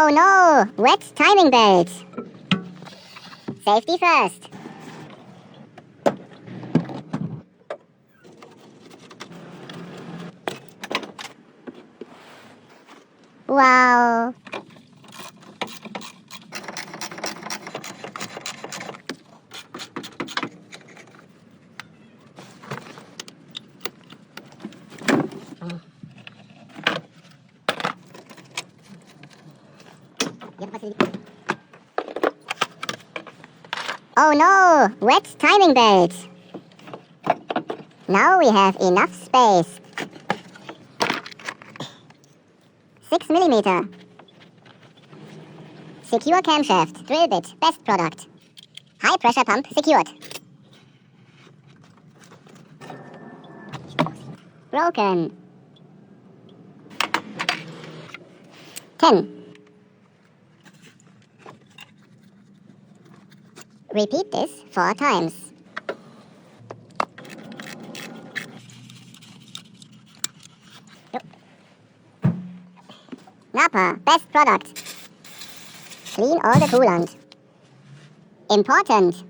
Oh no! Wet timing belt! Safety first! Wow! Oh no! Wet timing belt! Now we have enough space. 6 mm. Secure camshaft, drill bit, best product. High pressure pump secured. Broken. 10. Repeat this 4 times. Napa, best product. Clean all the coolant. Important.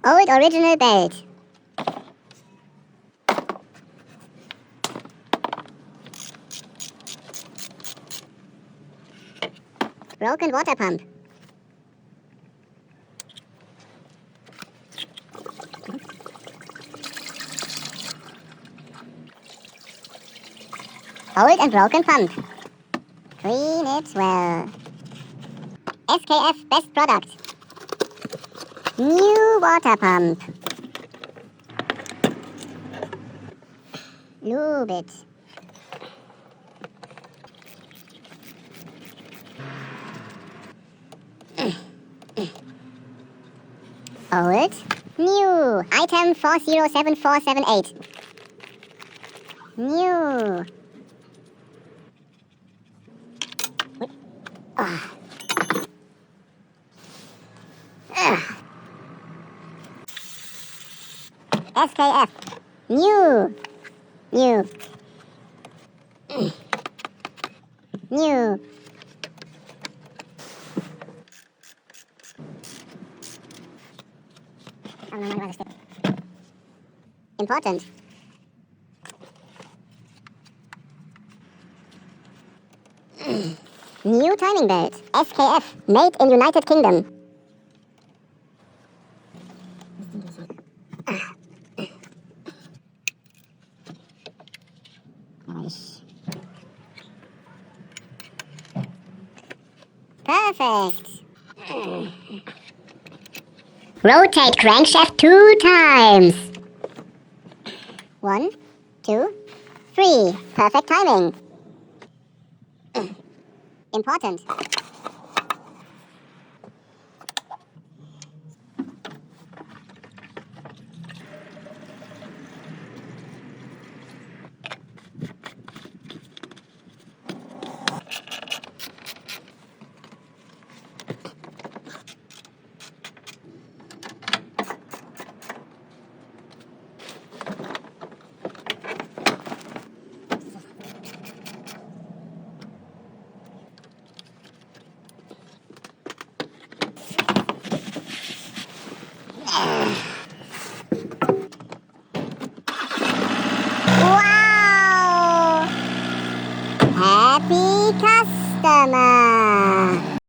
Old original belt. Broken water pump. Old and broken pump. Clean it well. SKF best product. New water pump. Lube it. Old. New. Item 407478. New. SKF. New. New. New. Important. New timing belt. SKF. Made in United Kingdom. Perfect. Rotate crankshaft 2 times. 1, 2, 3. Perfect timing. Important. Wow! Happy customer!